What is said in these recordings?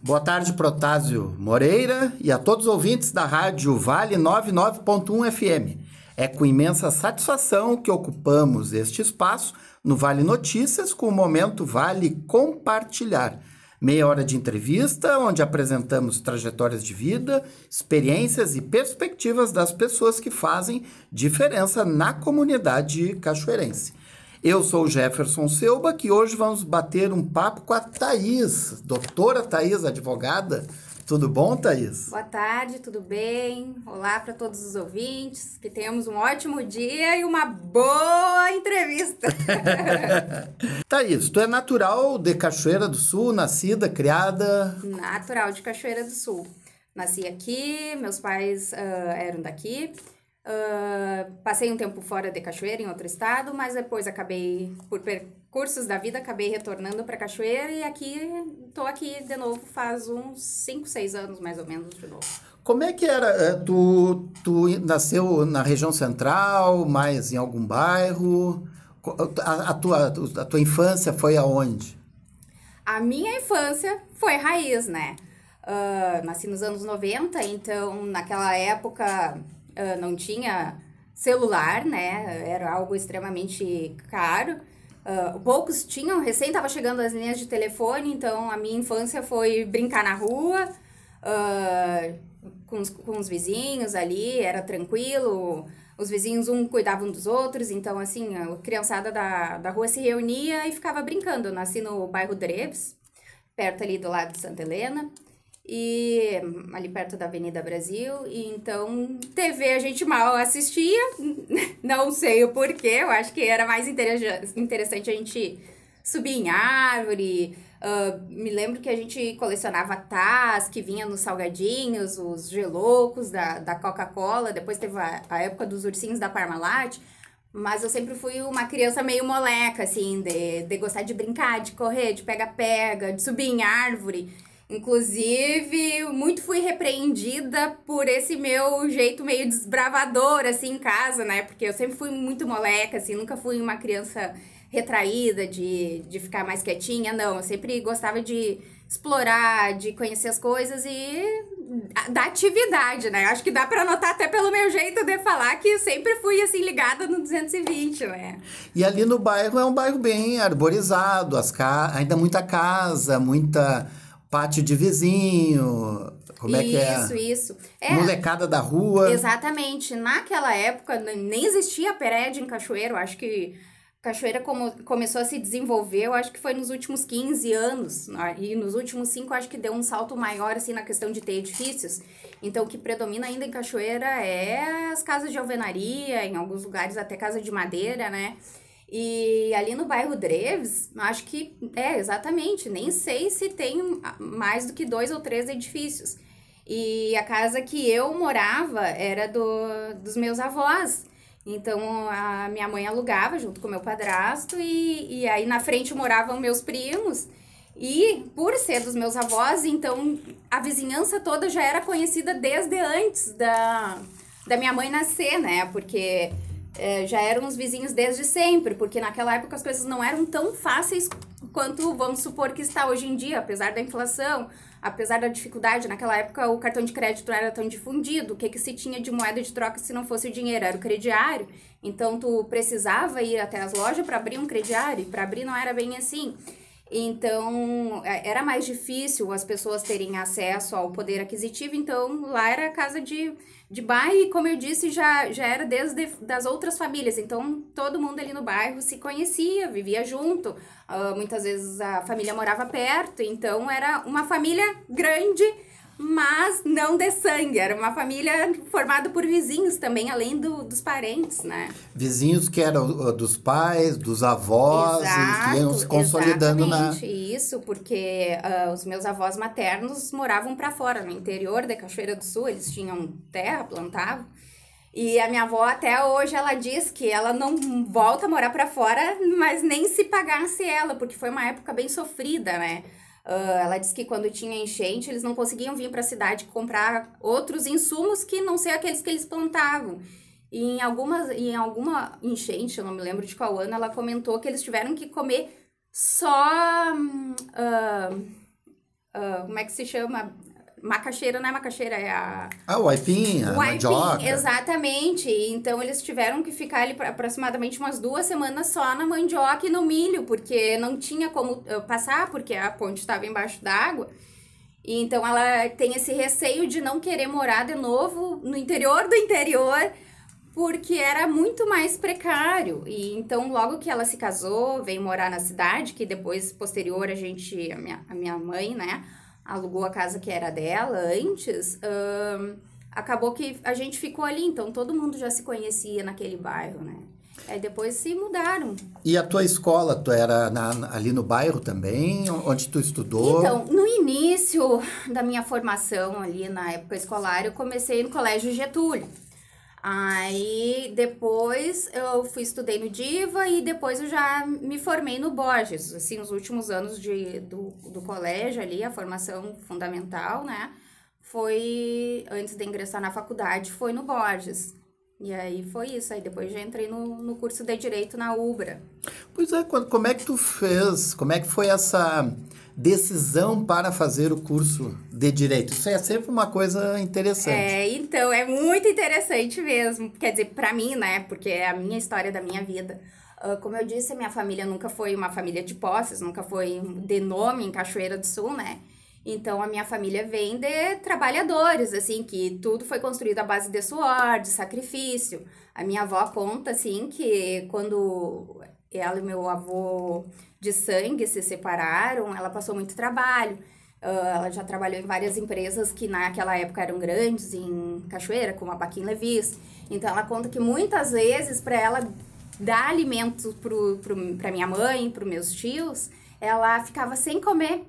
Boa tarde, Protásio Moreira e a todos os ouvintes da Rádio Vale 99.1 FM. É com imensa satisfação que ocupamos este espaço no Vale Notícias com o momento Vale Compartilhar. Meia hora de entrevista, onde apresentamos trajetórias de vida, experiências e perspectivas das pessoas que fazem diferença na comunidade cachoeirense. Eu sou o Jefferson Selba, que hoje vamos bater um papo com a Thaís, doutora Thaís, advogada. Tudo bom, Thaís? Boa tarde, tudo bem? Olá para todos os ouvintes, que tenhamos um ótimo dia e uma boa entrevista. Thaís, tu é natural de Cachoeira do Sul, nascida, criada? Natural de Cachoeira do Sul. Nasci aqui, meus pais eram daqui. Passei um tempo fora de Cachoeira, em outro estado, mas depois acabei, por percursos da vida, acabei retornando para Cachoeira e tô aqui de novo faz uns 5, 6 anos mais ou menos de novo. Como é que era? Tu nasceu na região central, mais em algum bairro? A tua infância foi aonde? A minha infância foi raiz, né? Nasci nos anos 90, então naquela época não tinha celular, né? Era algo extremamente caro. Poucos tinham, recém estava chegando as linhas de telefone, então a minha infância foi brincar na rua, com os vizinhos ali, era tranquilo. Os vizinhos, cuidavam dos outros, então, assim, a criançada da rua se reunia e ficava brincando. Eu nasci no bairro Dreves, perto ali do lado de Santa Helena, e ali perto da Avenida Brasil, e então TV a gente mal assistia, não sei o porquê, eu acho que era mais interessante a gente subir em árvore. Me lembro que a gente colecionava taz, que vinha nos salgadinhos, os geloucos da Coca-Cola, depois teve a época dos ursinhos da Parmalat, mas eu sempre fui uma criança meio moleca, assim, de gostar de brincar, de correr, de pega-pega, de subir em árvore. Inclusive, muito fui repreendida por esse meu jeito meio desbravador, assim, em casa, né? Porque eu sempre fui muito moleca, assim, nunca fui uma criança retraída, de ficar mais quietinha, não. Eu sempre gostava de explorar, de conhecer as coisas e da atividade, né? Acho que dá pra notar até pelo meu jeito de falar que eu sempre fui, assim, ligada no 220, né? E ali no bairro é um bairro bem arborizado, ainda muita casa, muita pátio de vizinho, como é que é? Isso. Molecada da rua. Exatamente. Naquela época nem existia prédio em Cachoeira, eu acho que Cachoeira começou a se desenvolver, eu acho que foi nos últimos 15 anos, né? E nos últimos 5 acho que deu um salto maior, assim, na questão de ter edifícios. Então, o que predomina ainda em Cachoeira é as casas de alvenaria, em alguns lugares até casa de madeira, né? E ali no bairro Dreves, acho que exatamente, nem sei se tem mais do que 2 ou 3 edifícios. E a casa que eu morava era dos meus avós. Então, a minha mãe alugava junto com o meu padrasto e aí na frente moravam meus primos. E por ser dos meus avós, então a vizinhança toda já era conhecida desde antes da minha mãe nascer, né? Porque já eram os vizinhos desde sempre, porque naquela época as coisas não eram tão fáceis quanto vamos supor que está hoje em dia, apesar da inflação, apesar da dificuldade. Naquela época o cartão de crédito não era tão difundido, o que se tinha de moeda de troca se não fosse o dinheiro? Era o crediário, então tu precisava ir até as lojas para abrir um crediário, e para abrir não era bem assim. Então, era mais difícil as pessoas terem acesso ao poder aquisitivo, então lá era casa de bairro e, como eu disse, já era desde das outras famílias, então todo mundo ali no bairro se conhecia, vivia junto, muitas vezes a família morava perto, então era uma família grande, mas não de sangue, era uma família formada por vizinhos também, além dos parentes, né? Vizinhos que eram dos pais, dos avós, e que iam se consolidando isso, porque os meus avós maternos moravam para fora, no interior da Cachoeira do Sul, eles tinham terra, plantavam, e a minha avó até hoje, ela diz que ela não volta a morar para fora, mas nem se pagasse ela, porque foi uma época bem sofrida, né? Ela disse que quando tinha enchente, eles não conseguiam vir para a cidade comprar outros insumos que não sei aqueles que eles plantavam. E em alguma enchente, eu não me lembro de qual ano, ela comentou que eles tiveram que comer só como é que se chama? Macaxeira, não é macaxeira, é a... O aipim, a mandioca. Exatamente. Então, eles tiveram que ficar ali aproximadamente umas 2 semanas só na mandioca e no milho, porque não tinha como passar, porque a ponte estava embaixo d'água. E então, ela tem esse receio de não querer morar de novo no interior do interior, porque era muito mais precário. E então, logo que ela se casou, veio morar na cidade, que depois, posterior, a minha mãe, né, alugou a casa que era dela antes, acabou que a gente ficou ali, então todo mundo já se conhecia naquele bairro, né? Aí depois se mudaram. E a tua escola, tu era ali no bairro também, onde tu estudou? Então, no início da minha formação ali na época escolar, eu comecei no Colégio Getúlio. Aí, depois, estudei no Diva e depois eu já me formei no Borges. Assim, os últimos anos do colégio ali, a formação fundamental, né? Foi, antes de ingressar na faculdade, foi no Borges. E aí foi isso. Aí depois já entrei no curso de Direito na UBRA. Pois é, como é que tu fez? Como é que foi essa decisão para fazer o curso de Direito? Isso é sempre uma coisa interessante. Então, é muito interessante mesmo. Quer dizer, para mim, né? Porque é a minha história da minha vida. Como eu disse, a minha família nunca foi uma família de posses, nunca foi de nome em Cachoeira do Sul, né? Então, a minha família vem de trabalhadores, assim, que tudo foi construído à base de suor, de sacrifício. A minha avó conta, assim, que quando ela e meu avô de sangue se separaram, ela passou muito trabalho. Ela já trabalhou em várias empresas que naquela época eram grandes em Cachoeira, como a Paquim Levis. Então, ela conta que muitas vezes, para ela dar alimento para minha mãe, para meus tios, ela ficava sem comer.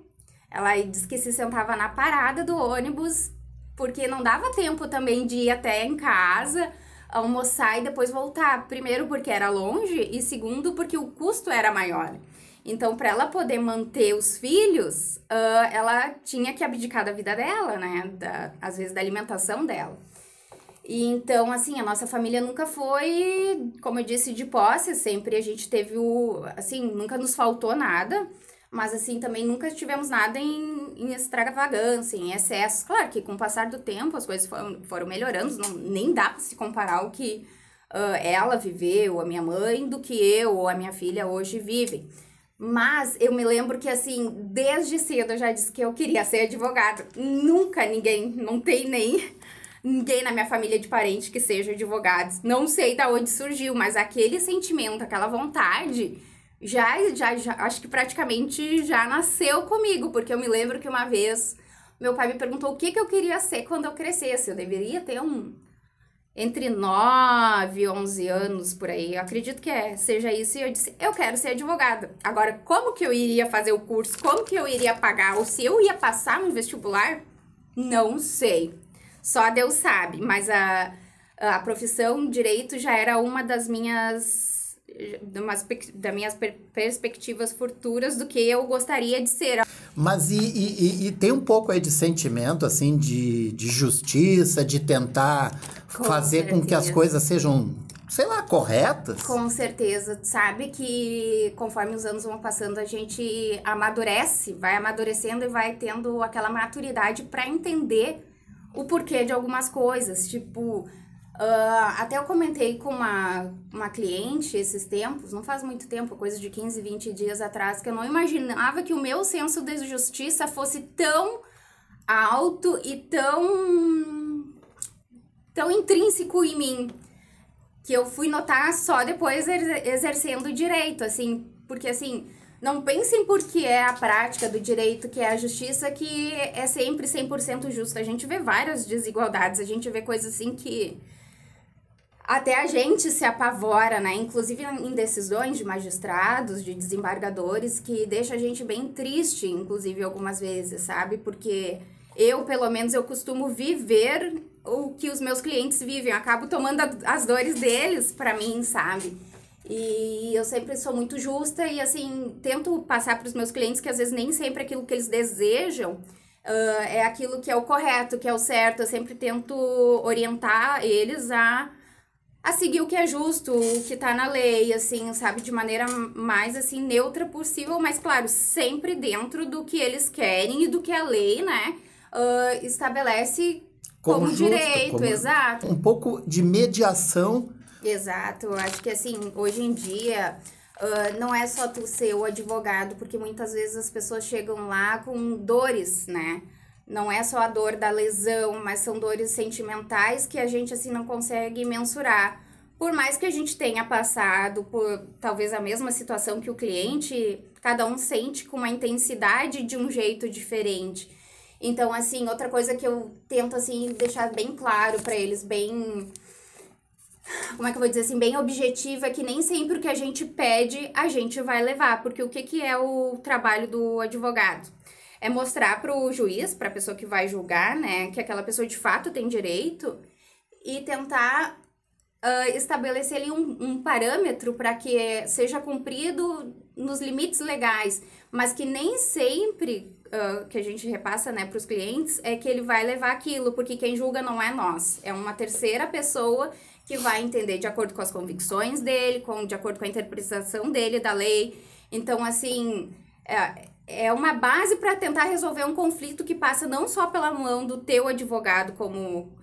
Ela diz que se sentava na parada do ônibus, porque não dava tempo também de ir até em casa, almoçar e depois voltar. Primeiro, porque era longe, e segundo, porque o custo era maior. Então, para ela poder manter os filhos, ela tinha que abdicar da vida dela, né? Às vezes da alimentação dela. E então, assim, a nossa família nunca foi, como eu disse, de posse. Sempre a gente teve nunca nos faltou nada. Mas, assim, também nunca tivemos nada em extravagância, em excessos. Claro que com o passar do tempo as coisas foram melhorando. Nem dá para se comparar o que ela viveu, a minha mãe, do que eu ou a minha filha hoje vivem. Mas eu me lembro que, assim, desde cedo eu já disse que eu queria ser advogada. Nunca não tem ninguém na minha família de parente que seja advogado. Não sei de onde surgiu, mas aquele sentimento, aquela vontade, já acho que praticamente já nasceu comigo. Porque eu me lembro que uma vez meu pai me perguntou o que eu queria ser quando eu crescesse. Eu deveria ter entre 9 e 11 anos, por aí. Eu acredito que seja isso. E eu disse, eu quero ser advogada. Agora, como que eu iria fazer o curso? Como que eu iria pagar? Ou se eu ia passar no vestibular? Não sei. Só Deus sabe. Mas a profissão direito já era uma das minhas perspectivas futuras do que eu gostaria de ser. Mas e tem um pouco aí de sentimento, assim, de justiça, de tentar fazer com que as coisas sejam, sei lá, corretas? Com certeza. Sabe que conforme os anos vão passando, a gente amadurece, vai amadurecendo e vai tendo aquela maturidade para entender o porquê de algumas coisas. Tipo, até eu comentei com uma cliente esses tempos, não faz muito tempo, coisa de 15, 20 dias atrás, que eu não imaginava que o meu senso de justiça fosse tão alto e tão intrínseco em mim, que eu fui notar só depois exercendo o direito, assim, porque assim, não pensem porque é a prática do direito, que é a justiça, que é sempre 100% justa. A gente vê várias desigualdades, a gente vê coisas assim que até a gente se apavora, né? Inclusive em decisões de magistrados, de desembargadores, que deixa a gente bem triste, inclusive algumas vezes, sabe? Porque pelo menos, eu costumo viver o que os meus clientes vivem. Eu acabo tomando as dores deles pra mim, sabe? E eu sempre sou muito justa e, assim, tento passar para os meus clientes que às vezes nem sempre aquilo que eles desejam é aquilo que é o correto, que é o certo. Eu sempre tento orientar eles a a seguir o que é justo, o que tá na lei, assim, sabe? De maneira mais, assim, neutra possível, mas, claro, sempre dentro do que eles querem e do que a lei, né, estabelece como justo, direito, exato. Um pouco de mediação. Exato, eu acho que, assim, hoje em dia, não é só tu ser o advogado, porque muitas vezes as pessoas chegam lá com dores, né? Não é só a dor da lesão, mas são dores sentimentais que a gente, assim, não consegue mensurar. Por mais que a gente tenha passado por talvez a mesma situação que o cliente, cada um sente com uma intensidade de um jeito diferente. Então, assim, outra coisa que eu tento, assim, deixar bem claro para eles, bem... Como é que eu vou dizer assim? Bem objetivo, é que nem sempre o que a gente pede, a gente vai levar. Porque o que é o trabalho do advogado? É mostrar pro juiz, pra pessoa que vai julgar, né, que aquela pessoa de fato tem direito e tentar estabelecer ali um parâmetro para que seja cumprido nos limites legais, mas que nem sempre que a gente repassa, né, para os clientes é que ele vai levar aquilo, porque quem julga não é nós, é uma terceira pessoa que vai entender de acordo com as convicções dele, de acordo com a interpretação dele da lei. Então, assim, é uma base para tentar resolver um conflito que passa não só pela mão do teu advogado como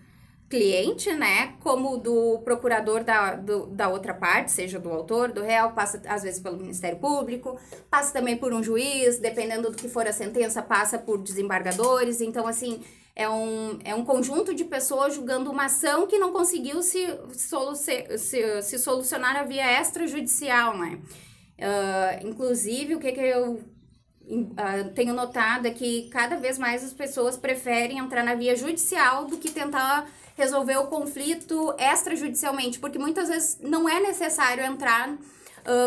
cliente, né, como do procurador da outra parte, seja do autor, do réu, passa às vezes pelo Ministério Público, passa também por um juiz, dependendo do que for a sentença, passa por desembargadores. Então, assim, é um conjunto de pessoas julgando uma ação que não conseguiu se solucionar a via extrajudicial, né. Inclusive, o que eu tenho notado é que cada vez mais as pessoas preferem entrar na via judicial do que tentar resolver o conflito extrajudicialmente, porque muitas vezes não é necessário entrar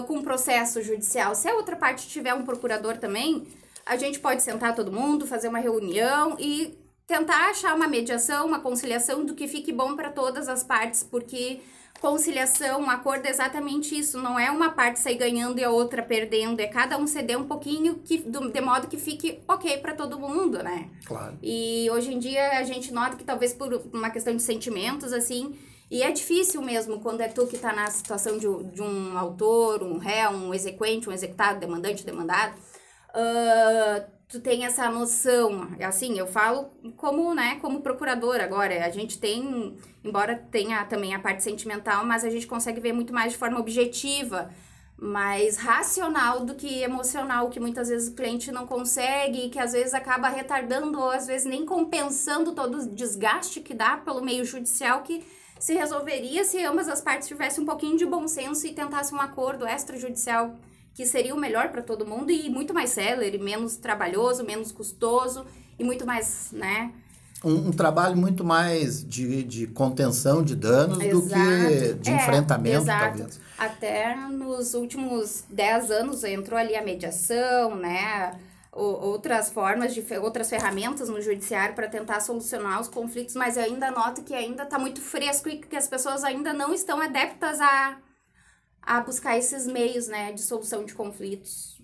com um processo judicial. Se a outra parte tiver um procurador também, a gente pode sentar todo mundo, fazer uma reunião e tentar achar uma mediação, uma conciliação do que fique bom para todas as partes, porque conciliação, um acordo é exatamente isso, não é uma parte sair ganhando e a outra perdendo, é cada um ceder um pouquinho de modo que fique ok para todo mundo, né? Claro. E hoje em dia a gente nota que talvez por uma questão de sentimentos, assim, e é difícil mesmo quando é tu que tá na situação de um autor, um réu, um exequente, um executado, demandante, demandado, tu tem essa noção, assim, eu falo como procuradora agora, a gente tem, embora tenha também a parte sentimental, mas a gente consegue ver muito mais de forma objetiva, mais racional do que emocional, que muitas vezes o cliente não consegue, que às vezes acaba retardando ou às vezes nem compensando todo o desgaste que dá pelo meio judicial, que se resolveria se ambas as partes tivessem um pouquinho de bom senso e tentassem um acordo extrajudicial que seria o melhor para todo mundo e muito mais célere, menos trabalhoso, menos custoso e muito mais, né? Um trabalho muito mais de contenção de danos do que de enfrentamento, talvez. Até nos últimos 10 anos entrou ali a mediação, né? Outras formas, outras ferramentas no judiciário para tentar solucionar os conflitos, mas eu ainda noto que ainda está muito fresco e que as pessoas ainda não estão adeptas a buscar esses meios, né, de solução de conflitos.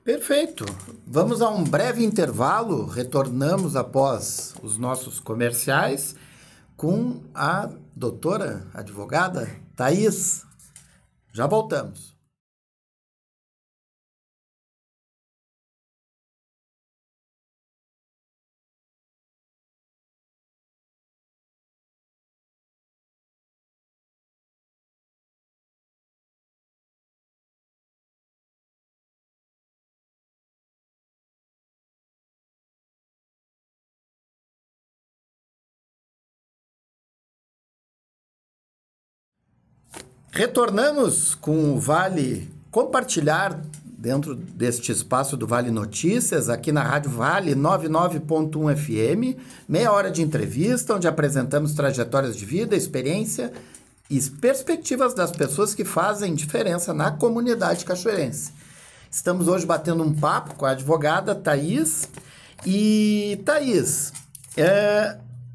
Perfeito. Vamos a um breve intervalo. Retornamos após os nossos comerciais com a doutora advogada Thaís. Já voltamos. Retornamos com o Vale Compartilhar dentro deste espaço do Vale Notícias, aqui na Rádio Vale 99.1 FM, meia hora de entrevista, onde apresentamos trajetórias de vida, experiência e perspectivas das pessoas que fazem diferença na comunidade cachoeirense. Estamos hoje batendo um papo com a advogada Thaís. E, Thaís,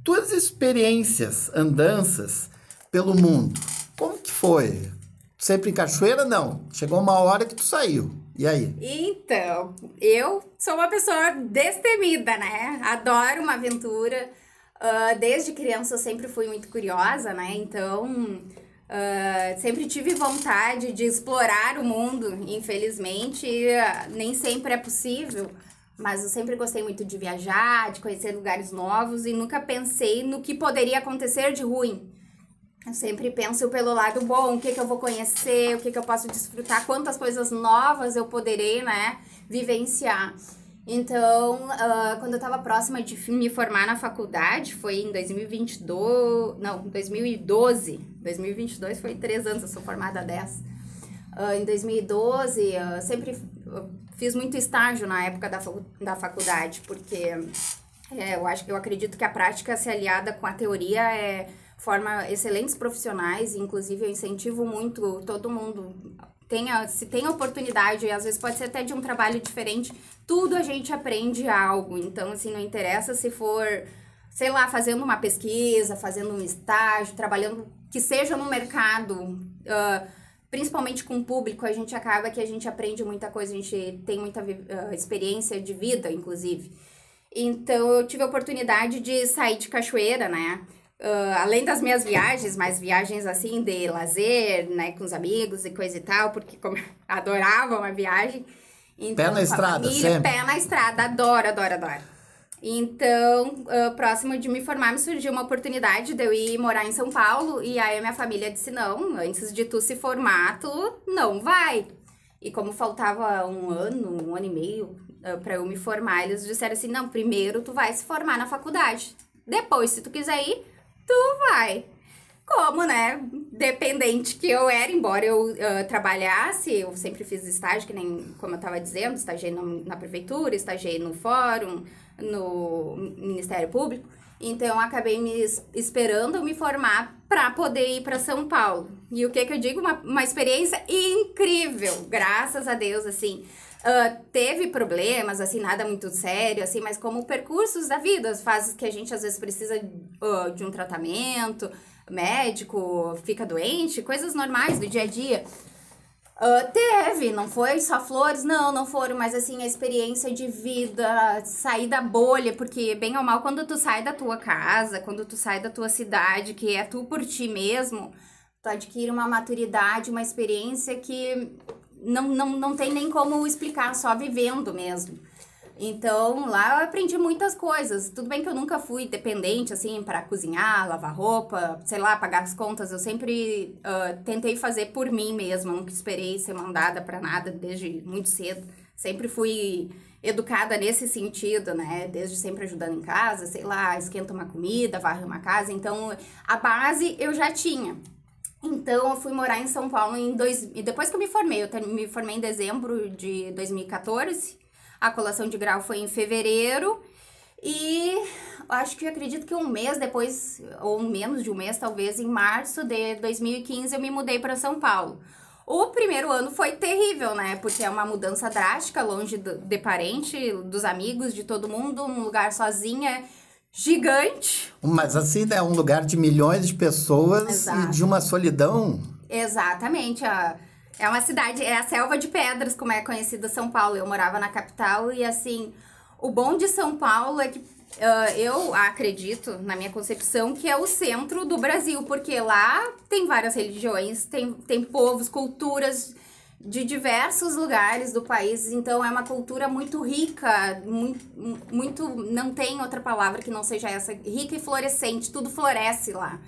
tuas experiências, andanças pelo mundo, como que foi? Sempre em Cachoeira? Não. Chegou uma hora que tu saiu. E aí? Então, eu sou uma pessoa destemida, né? Adoro uma aventura. Desde criança eu sempre fui muito curiosa, né? Então, Sempre tive vontade de explorar o mundo, infelizmente, nem sempre é possível, mas eu sempre gostei muito de viajar, de conhecer lugares novos e nunca pensei no que poderia acontecer de ruim. Eu sempre penso pelo lado bom, o que eu vou conhecer, o que eu posso desfrutar, quantas coisas novas eu poderei, né, vivenciar. Então, quando eu estava próxima de me formar na faculdade, foi em 2022, não, 2012. 2022 foi 3 anos, eu sou formada há 10. Em 2012, sempre fiz muito estágio na época da faculdade, porque eu acredito que a prática se aliada com a teoria forma excelentes profissionais, e inclusive eu incentivo muito todo mundo, se tem oportunidade, e às vezes pode ser até de um trabalho diferente, tudo a gente aprende algo, então assim, não interessa se for, sei lá, fazendo uma pesquisa, fazendo um estágio, trabalhando, que seja no mercado, principalmente com o público, a gente acaba que a gente aprende muita coisa, a gente tem muita experiência de vida, inclusive. Então, eu tive a oportunidade de sair de Cachoeira, né? Além das minhas viagens, mas viagens assim de lazer, né, com os amigos e coisa e tal, porque como eu adorava uma viagem. Então, pé na estrada, família, sempre. Pé na estrada, adoro. Então, próximo de me formar, me surgiu uma oportunidade de eu ir morar em São Paulo, e aí a minha família disse, não, antes de tu se formar, tu não vai. E como faltava um ano e meio para eu me formar, eles disseram assim, não, primeiro tu vai se formar na faculdade, depois, se tu quiser ir, tu vai. Como, né, dependente que eu era, embora eu trabalhasse, eu sempre fiz estágio, que nem, como eu tava dizendo, estagiei na prefeitura, estagiei no fórum, no Ministério Público, então eu acabei me esperando me formar para poder ir para São Paulo. E o que eu digo? Uma experiência incrível, graças a Deus, assim. Teve problemas, assim, nada muito sério, assim, mas como percursos da vida, as fases que a gente às vezes precisa de um tratamento médico, fica doente, coisas normais do dia a dia. Teve, não foi só flores, não foram, mas assim, a experiência de vida, sair da bolha, porque bem ou mal, quando tu sai da tua casa, quando tu sai da tua cidade, que é tu por ti mesmo, tu adquire uma maturidade, uma experiência que não tem nem como explicar, só vivendo mesmo. Então, lá eu aprendi muitas coisas. Tudo bem que eu nunca fui dependente, assim, para cozinhar, lavar roupa, sei lá, pagar as contas. Eu sempre tentei fazer por mim mesma. Nunca esperei ser mandada para nada desde muito cedo. Sempre fui educada nesse sentido, né? Desde sempre ajudando em casa, sei lá, esquenta uma comida, varre uma casa. Então, a base eu já tinha. Então, eu fui morar em São Paulo e depois que eu me formei. Eu me formei em dezembro de 2014. A colação de grau foi em fevereiro e acho que acredito que um mês depois, ou menos de um mês talvez, em março de 2015 eu me mudei para São Paulo. O primeiro ano foi terrível, né? Porque é uma mudança drástica, longe de parente, dos amigos, de todo mundo, num lugar sozinha, gigante. Mas assim, né? Um lugar de milhões de pessoas. Exato. E de uma solidão. Exatamente, é uma cidade, é a selva de pedras, como é conhecida São Paulo. Eu morava na capital e, assim, o bom de São Paulo é que eu acredito, na minha concepção, que é o centro do Brasil, porque lá tem várias religiões, tem povos, culturas de diversos lugares do país, então é uma cultura muito rica, muito, não tem outra palavra que não seja essa, rica e florescente, tudo floresce lá.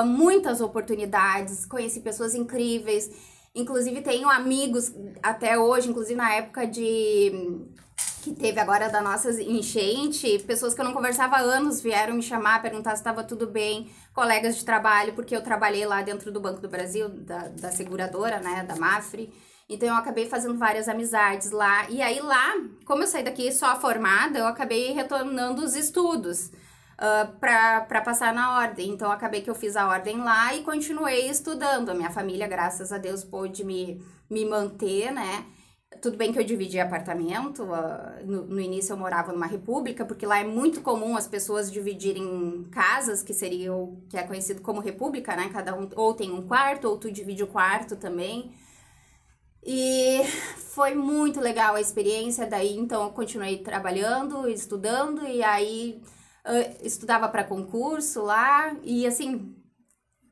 Muitas oportunidades, conheci pessoas incríveis. Inclusive, tenho amigos até hoje, inclusive na época que teve agora da nossa enchente, pessoas que eu não conversava há anos vieram me chamar, perguntar se estava tudo bem, colegas de trabalho, porque eu trabalhei lá dentro do Banco do Brasil, da seguradora, né, da Mafre. Então, eu acabei fazendo várias amizades lá. E aí lá, como eu saí daqui só formada, eu acabei retornando os estudos. Para passar na ordem. Então, acabei que eu fiz a ordem lá e continuei estudando. A minha família, graças a Deus, pôde me manter, né? Tudo bem que eu dividi apartamento. No início, eu morava numa república, porque lá é muito comum as pessoas dividirem casas, que é conhecido como república, né? Cada um ou tem um quarto, ou tu divide o quarto também. E foi muito legal a experiência. Daí, então, eu continuei trabalhando, estudando, e aí... estudava para concurso lá e assim,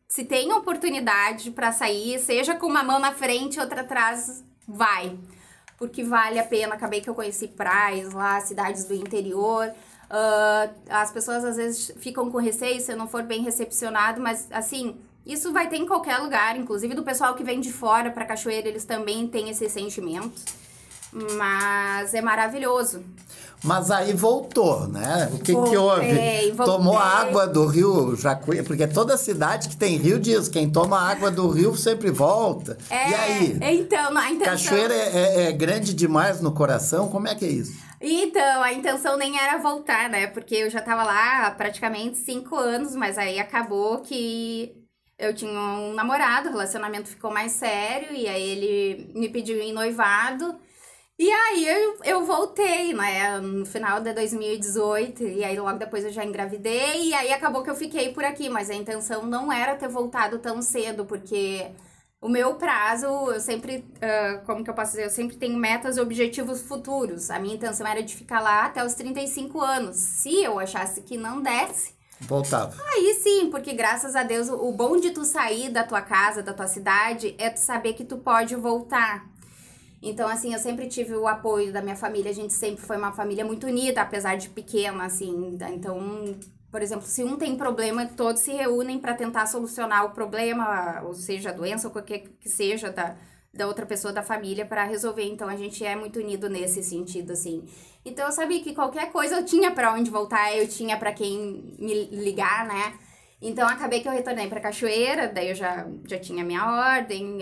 se tem oportunidade para sair, seja com uma mão na frente e outra atrás, vai. Porque vale a pena. Acabei que eu conheci praias lá, cidades do interior. As pessoas às vezes ficam com receio se não for bem recepcionado, mas assim, isso vai ter em qualquer lugar, inclusive do pessoal que vem de fora para Cachoeira, eles também têm esse sentimento. Mas é maravilhoso. Mas aí voltou, né? O que Voltei. houve? Tomou a água do rio Jacuí, porque toda cidade que tem rio diz, quem toma água do rio sempre volta. E aí? Então, a intenção... Cachoeira é grande demais no coração? Como é que é isso? Então, a intenção nem era voltar, né? Porque eu já tava lá há praticamente 5 anos, mas aí acabou que eu tinha um namorado, o relacionamento ficou mais sério, e aí ele me pediu em noivado. E aí eu voltei, né, no final de 2018, e aí logo depois eu já engravidei, e aí acabou que eu fiquei por aqui, mas a intenção não era ter voltado tão cedo, porque o meu prazo, eu sempre, como que eu posso dizer, eu sempre tenho metas e objetivos futuros. A minha intenção era de ficar lá até os 35 anos. Se eu achasse que não desse, voltava. aí sim, porque graças a Deus, o bom de tu sair da tua casa, da tua cidade, é tu saber que tu pode voltar. Então, assim, eu sempre tive o apoio da minha família, a gente sempre foi uma família muito unida, apesar de pequena, assim. Então, por exemplo, se um tem problema, todos se reúnem para tentar solucionar o problema, ou seja, a doença, ou qualquer que seja da outra pessoa da família para resolver. Então, a gente é muito unido nesse sentido, assim. Então, eu sabia que qualquer coisa eu tinha para onde voltar, eu tinha para quem me ligar, né? Então, acabei que eu retornei pra Cachoeira, daí eu já tinha minha ordem,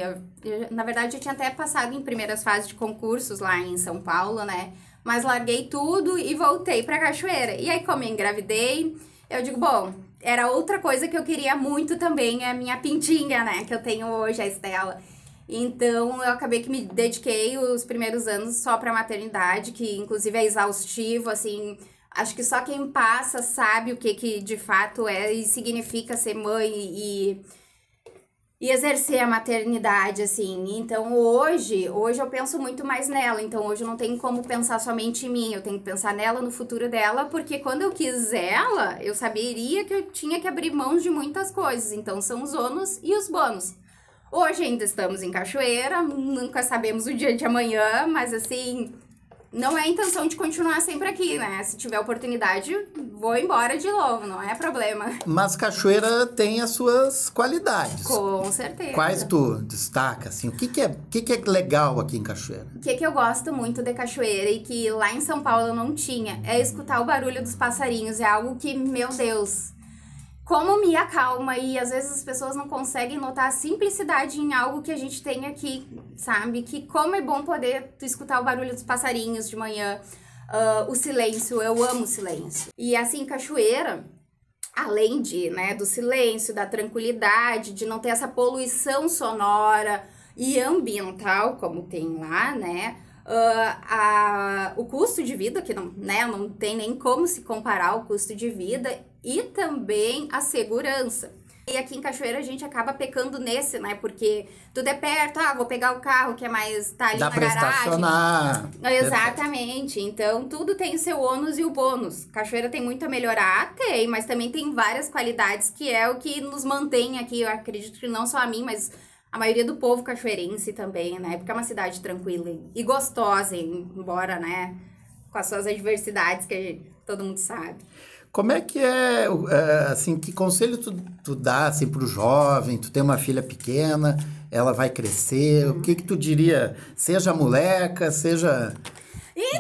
na verdade, eu tinha até passado em primeiras fases de concursos lá em São Paulo, né? Mas larguei tudo e voltei pra Cachoeira. E aí, como eu engravidei, eu digo, bom, era outra coisa que eu queria muito também, é a minha pintinha, né? Que eu tenho hoje, a Estela. Então, eu acabei que me dediquei os primeiros anos só pra maternidade, que inclusive é exaustivo, assim... Acho que só quem passa sabe o que de fato é e significa ser mãe e exercer a maternidade, assim. Então, hoje eu penso muito mais nela. Então, hoje eu não tenho como pensar somente em mim. Eu tenho que pensar nela, no futuro dela, porque quando eu quis ela, eu saberia que eu tinha que abrir mãos de muitas coisas. Então, são os ônus e os bônus. Hoje ainda estamos em Cachoeira, nunca sabemos o dia de amanhã, mas assim... Não é a intenção de continuar sempre aqui, né? Se tiver oportunidade, vou embora de novo, não é problema. Mas Cachoeira tem as suas qualidades. Com certeza. Quais tu destaca, assim? O que é legal aqui em Cachoeira? O que eu gosto muito de Cachoeira e que lá em São Paulo eu não tinha é escutar o barulho dos passarinhos. É algo que, meu Deus... Como me acalma, e às vezes as pessoas não conseguem notar a simplicidade em algo que a gente tem aqui, sabe? Que como é bom poder tu escutar o barulho dos passarinhos de manhã, o silêncio, eu amo o silêncio. E assim, Cachoeira, além do silêncio, da tranquilidade, de não ter essa poluição sonora e ambiental, como tem lá, né? O custo de vida, que não tem nem como se comparar ao custo de vida, e também a segurança. E aqui em Cachoeira a gente acaba pecando nesse, né? Porque tudo é perto, vou pegar o carro que é mais, tá ali na garagem. Dá pra estacionar. Exatamente. Então, tudo tem o seu ônus e o bônus. Cachoeira tem muito a melhorar, tem, mas também tem várias qualidades que é o que nos mantém aqui. Eu acredito que não só a mim, mas a maioria do povo cachoeirense também, né? Porque é uma cidade tranquila e gostosa, embora, né? Com as suas adversidades que todo mundo sabe. Como é que assim, que conselho tu dá, assim, pro jovem? Tu tem uma filha pequena, ela vai crescer, o que tu diria? Seja moleca, seja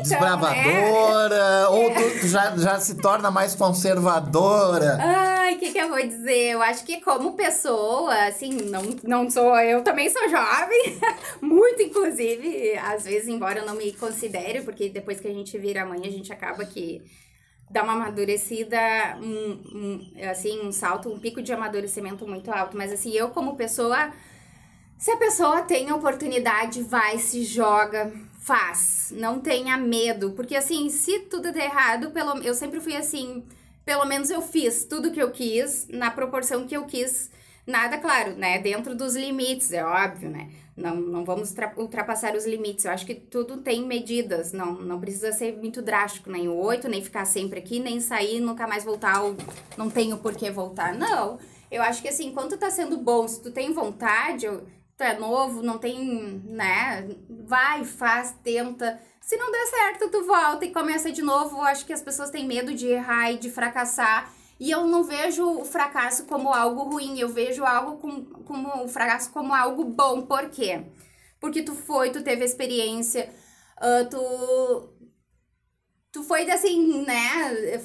desbravadora, ou tu já se torna mais conservadora? Ai, o que eu vou dizer? Eu acho que como pessoa, assim, não sou... Eu também sou jovem, muito inclusive, às vezes, embora eu não me considere, porque depois que a gente vira mãe, a gente acaba que... dá uma amadurecida, assim, um salto, um pico de amadurecimento muito alto. Mas, assim, eu como pessoa, se a pessoa tem a oportunidade, vai, se joga, faz. Não tenha medo. Porque, assim, se tudo der errado, eu sempre fui assim, pelo menos eu fiz tudo que eu quis, na proporção que eu quis. Nada, claro, né, dentro dos limites, é óbvio, né. Não vamos ultrapassar os limites. Eu acho que tudo tem medidas. Não precisa ser muito drástico, nem o 8, nem ficar sempre aqui, nem sair e nunca mais voltar. Ou não tenho por que voltar. Não. Eu acho que assim, quando tu tá sendo bom, se tu tem vontade, tu é novo, não tem, né? Vai, faz, tenta. Se não der certo, tu volta e começa de novo. Eu acho que as pessoas têm medo de errar e de fracassar. E eu não vejo o fracasso como algo ruim, eu vejo algo como o fracasso como algo bom. Por quê? Porque tu teve a experiência, tu foi assim, né?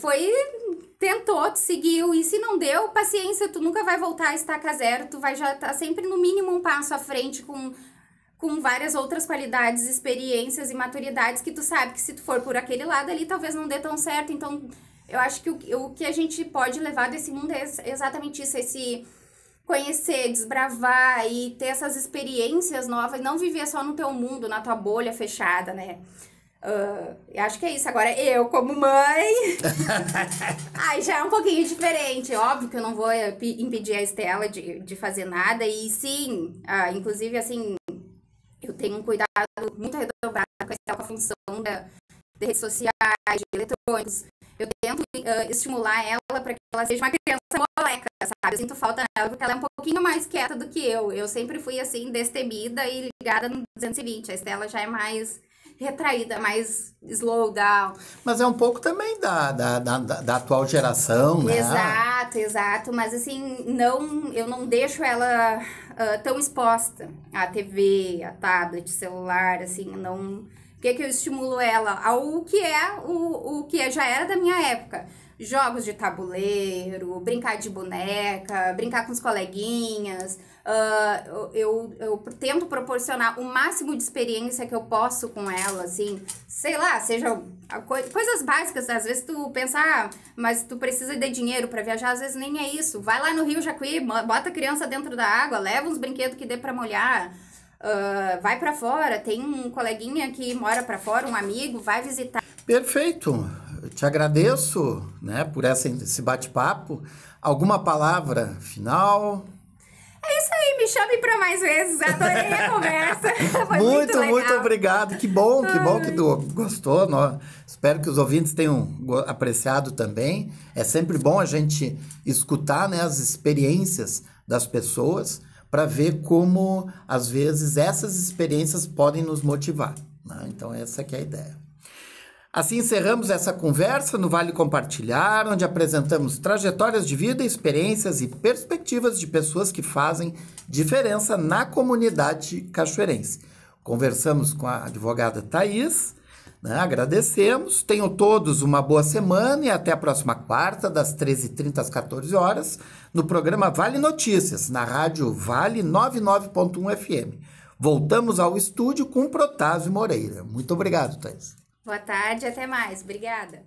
Tentou, tu seguiu, e se não deu, paciência, tu nunca vai voltar a estaca zero, tu vai já estar sempre no mínimo um passo à frente com várias outras qualidades, experiências e maturidades que tu sabe que se tu for por aquele lado ali, talvez não dê tão certo. Então, eu acho que o que a gente pode levar desse mundo é exatamente isso, esse conhecer, desbravar e ter essas experiências novas, não viver só no teu mundo, na tua bolha fechada, né? Eu acho que é isso. Agora, eu como mãe, aí já é um pouquinho diferente. Óbvio que eu não vou impedir a Estela de fazer nada. E sim, inclusive, assim, eu tenho um cuidado muito redobrado com a Estela, com a função de redes sociais, de eletrônicos. Eu tento estimular ela para que ela seja uma criança moleca, sabe? Eu sinto falta nela porque ela é um pouquinho mais quieta do que eu. Eu sempre fui, assim, destemida e ligada no 220. A Estela já é mais retraída, mais slow down. Mas é um pouco também da atual geração, né? Exato. Mas assim, eu não deixo ela tão exposta à TV, a tablet, celular, assim, não... O que eu estimulo ela? Ao que o que já era da minha época. Jogos de tabuleiro, brincar de boneca, brincar com os coleguinhas. Eu tento proporcionar o máximo de experiência que eu posso com ela, assim. Sei lá, seja coisas básicas. Às vezes tu pensa, mas tu precisa de dinheiro para viajar. Às vezes nem é isso. Vai lá no Rio Jacuí, bota a criança dentro da água, leva uns brinquedos que dê para molhar. Vai pra fora, tem um coleguinha que mora pra fora, um amigo, vai visitar. Perfeito, eu te agradeço, né, por esse bate-papo. Alguma palavra final? É isso aí, me chame pra mais vezes, adorei a conversa. Foi muito legal. Muito obrigado, que bom que tu gostou. Espero que os ouvintes tenham apreciado também. É sempre bom a gente escutar, né, as experiências das pessoas, para ver como, às vezes, essas experiências podem nos motivar, né? Então, essa que é a ideia. Assim, encerramos essa conversa no Vale Compartilhar, onde apresentamos trajetórias de vida, experiências e perspectivas de pessoas que fazem diferença na comunidade cachoeirense. Conversamos com a advogada Thaís, né? Agradecemos. Tenham todos uma boa semana e até a próxima quarta, das 13h30 às 14 horas, no programa Vale Notícias, na rádio Vale 99.1 FM. Voltamos ao estúdio com Protásio Moreira. Muito obrigado, Thaís. Boa tarde, até mais. Obrigada.